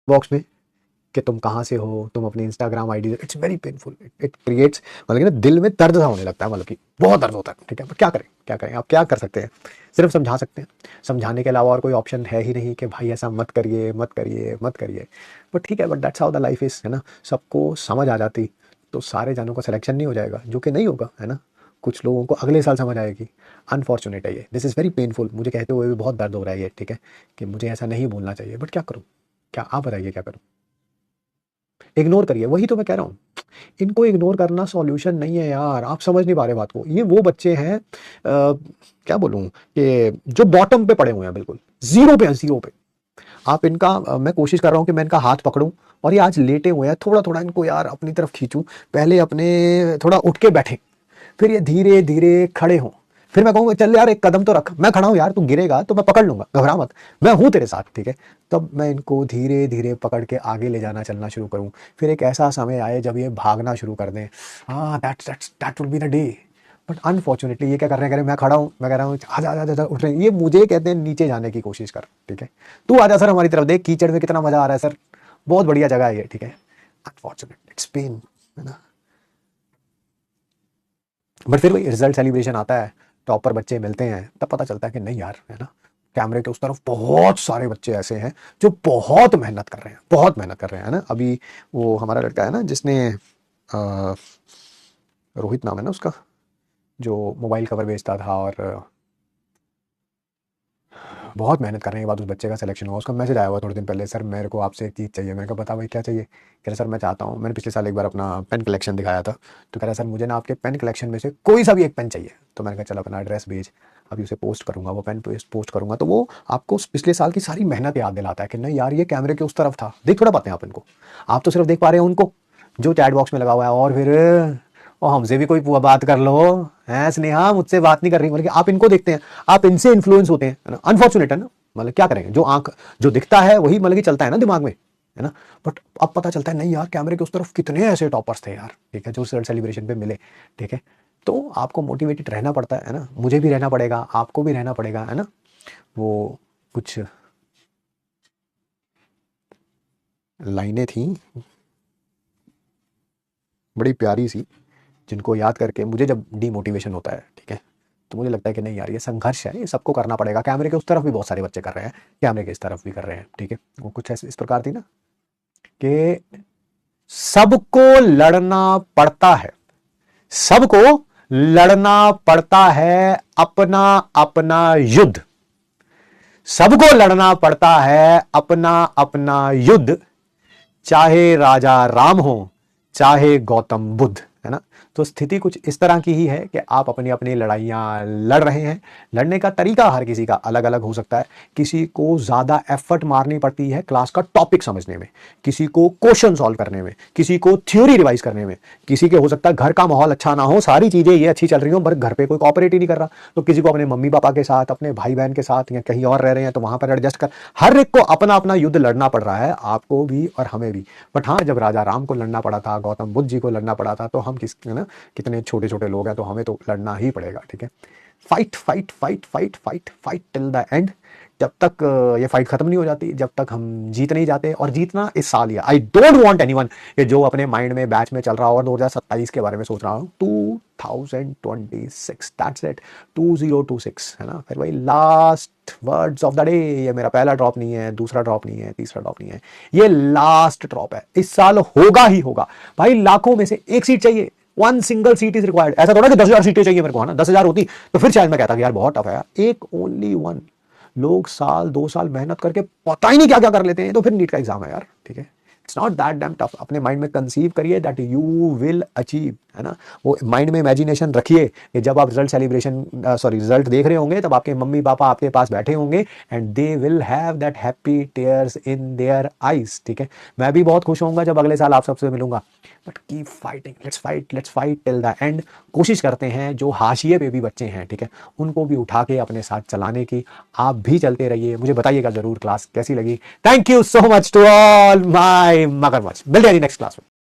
Box में कि तुम कहाँ से हो, तुम अपनी Instagram ID, it's very painful, it creates, मतलब कि ना दिल में दर्द सा होने लगता है, मतलब कि बहुत दर्द होता है, ठीक है। पर क्या करें, क्या करें, आप क्या कर सकते हैं, सिर्फ समझा सकते हैं, समझाने के अलावा और कोई ऑप्शन है ही नहीं कि भाई ऐसा मत करिए मत करिए मत करिए। बट ठीक है, but that's how the life is, है ना। सबको समझ आ जाती तो सारे जानों का सिलेक्शन नहीं हो जाएगा, जो कि नहीं होगा, है ना। कुछ लोगों को अगले साल समझ आएगी। अनफॉर्चुनेट है ये, दिस इज़ वेरी पेनफुल, मुझे कहते हुए भी बहुत दर्द हो रहा है ये, ठीक है, कि मुझे ऐसा नहीं बोलना चाहिए, बट क्या करूँ, क्या आप बताइए क्या करूँ। इग्नोर करिए, वही तो मैं कह रहा हूँ, इनको इग्नोर करना सॉल्यूशन नहीं है यार, आप समझ नहीं पा रहे बात को। ये वो बच्चे हैं क्या बोलूँ, कि जो बॉटम पे पड़े हुए हैं, बिल्कुल जीरो पे हैं, जीरो पे। आप इनका मैं कोशिश कर रहा हूँ कि मैं इनका हाथ पकड़ूं, और ये आज लेटे हुए हैं, थोड़ा थोड़ा इनको यार अपनी तरफ खींचूं, पहले अपने थोड़ा उठ के बैठे, फिर ये धीरे धीरे खड़े हों, फिर मैं कहूँगा चल यार एक कदम तो रख, मैं खड़ा हूँ यार, तू गिरेगा तो मैं पकड़ लूंगा, घबरा मत, मैं हूँ तेरे साथ, ठीक है। तब मैं इनको धीरे धीरे पकड़ के आगे ले जाना, चलना शुरू करूँ। फिर एक ऐसा समय आए जब ये भागना शुरू कर दें, हाँ that will be the day. But unfortunately ये क्या कर रहे हैं, कह रहे हैं मैं खड़ा हूँ, मैं कह रहा हूँ आजा आजा आजा, उठ रहे हैं, ये मुझे कहते हैं नीचे जाने की कोशिश कर, ठीक है, तू आजा सर हमारी तरफ, देख कीचड़ में कितना मजा आ रहा है सर, बहुत बढ़िया जगह है ये, ठीक है। अनफॉर्चुनेट, इट्स पेन, है ना। बट फिर वही रिजल्ट सेलिब्रेशन आता है, टॉपर बच्चे मिलते हैं, तब पता चलता है कि नहीं यार, है ना, कैमरे के उस तरफ बहुत सारे बच्चे ऐसे हैं जो बहुत मेहनत कर रहे हैं, बहुत मेहनत कर रहे हैं, है ना। अभी वो हमारा लड़का है ना जिसने रोहित नाम है ना उसका, जो मोबाइल कवर बेचता था, और बहुत मेहनत करने के बाद उस बच्चे का सिलेक्शन हुआ। उसका मैसेज आया हुआ थोड़े दिन पहले, सर मेरे को आपसे एक चीज़ चाहिए। मैंने कहा बता भाई क्या चाहिए। कह रहा सर मैं चाहता हूँ, मैंने पिछले साल एक बार अपना पेन कलेक्शन दिखाया था, तो कह रहा सर मुझे ना आपके पेन कलेक्शन में से कोई सा भी एक पेन चाहिए। तो मैंने कहा चल अपना एड्रेस भेज, अभी उसे पोस्ट करूँगा, वो पेन पोस्ट करूँगा, तो वो आपको पिछले साल की सारी मेहनत याद दिलाता है कि नहीं यार ये कैमरे के उस तरफ था। देख थोड़ा पाते हैं आप इनको, आप तो सिर्फ देख पा रहे हैं उनको जो चैट बॉक्स में लगा हुआ है, और फिर और हमसे भी कोई बात कर लो, है स्नेहा मुझसे बात नहीं कर रही, मतलब कि आप इनको देखते हैं, आप इनसे इन्फ्लुएंस होते हैं, है ना। अनफॉर्चुनेट है ना, मतलब क्या करेंगे, जो आंख जो दिखता है वही मतलब कि चलता है ना दिमाग में, है ना। बट अब पता चलता है नहीं यार, कैमरे के उस तरफ कितने ऐसे टॉपर्स थे यार, ठीक है, जो सेलिब्रेशन पे मिले, ठीक है। तो आपको मोटिवेटेड रहना पड़ता है ना, मुझे भी रहना पड़ेगा, आपको भी रहना पड़ेगा, है ना। वो कुछ लाइनें थी बड़ी प्यारी सी, जिनको याद करके मुझे जब डीमोटिवेशन होता है, ठीक है, तो मुझे लगता है कि नहीं यार ये संघर्ष है, ये सबको करना पड़ेगा। कैमरे के उस तरफ भी बहुत सारे बच्चे कर रहे हैं, कैमरे के इस तरफ भी कर रहे हैं, ठीक है। वो कुछ ऐसे इस प्रकार थी ना कि सबको लड़ना पड़ता है, सबको लड़ना पड़ता है अपना अपना युद्ध, सबको लड़ना पड़ता है अपना अपना युद्ध, चाहे राजा राम हो चाहे गौतम बुद्ध, है ना। तो स्थिति कुछ इस तरह की ही है कि आप अपनी अपनी लड़ाइयाँ लड़ रहे हैं। लड़ने का तरीका हर किसी का अलग अलग हो सकता है। किसी को ज़्यादा एफर्ट मारनी पड़ती है क्लास का टॉपिक समझने में, किसी को क्वेश्चन सॉल्व करने में, किसी को थ्योरी रिवाइज करने में, किसी के हो सकता है घर का माहौल अच्छा ना हो, सारी चीज़ें ये अच्छी चल रही हो पर घर पे कोई कॉपरेट ही नहीं कर रहा, तो किसी को अपने मम्मी पापा के साथ, अपने भाई बहन के साथ, या कहीं और रह रहे हैं तो वहाँ पर एडजस्ट कर, हर एक को अपना अपना युद्ध लड़ना पड़ रहा है, आपको भी और हमें भी। बट हाँ, जब राजा राम को लड़ना पड़ा था, गौतम बुद्ध जी को लड़ना पड़ा था, तो हम किस, है ना, कितने छोटे छोटे लोग हैं, तो हमें तो लड़ना ही पड़ेगा, ठीक है। Fight fight fight fight fight fight till the end, जब तक ये फाइट खत्म नहीं हो जाती, जब तक हम जीत नहीं जाते। और जीतना इस साल ही, आई डोंट वांट एनीवन ये जो अपने माइंड में बैच में चल रहा हो और 2027 के बारे में सोच रहा हूँ, 2026 दैट्स इट, 2026, है ना। फिर वही last words of the day, ये मेरा पहला ड्रॉप नहीं है, दूसरा ड्रॉप नहीं है, तीसरा ड्रॉप नहीं है, ये लास्ट ड्रॉप है। इस साल होगा ही होगा भाई, लाखों में से एक सीट चाहिए, one single seat is required. ऐसा थोड़ा कि 10,000 सीटें चाहिए मेरे को, है ना, 10,000 होती तो फिर शायद मैं कहता कि यार बहुत टफ है यार, एक ओनली वन। लोग साल 2 साल मेहनत करके पता ही नहीं क्या क्या कर लेते हैं, तो फिर नीट का एग्जाम है यार, ठीक है। It's not that dam tough. अपने माइंड में कंसीव करिए दैट यू विल अचीव, है ना। वो माइंड में इमेजिनेशन रखिए कि जब आप रिजल्ट सेलिब्रेशन सॉरी रिजल्ट देख रहे होंगे, तब आपके मम्मी पापा आपके पास बैठे होंगे and they will have that happy tears in their eyes, ठीक है। मैं भी बहुत खुश होऊंगा जब अगले साल आप सबसे मिलूंगा। But keep fighting, let's fight till the end. कोशिश करते हैं जो हाशिए पे भी बच्चे हैं, ठीक है, उनको भी उठा के अपने साथ चलाने की। आप भी चलते रहिए, मुझे बताइएगा जरूर क्लास कैसी लगी। Thank you so much to all my मगरमच्छ, मिलते हैं नेक्स्ट क्लास में।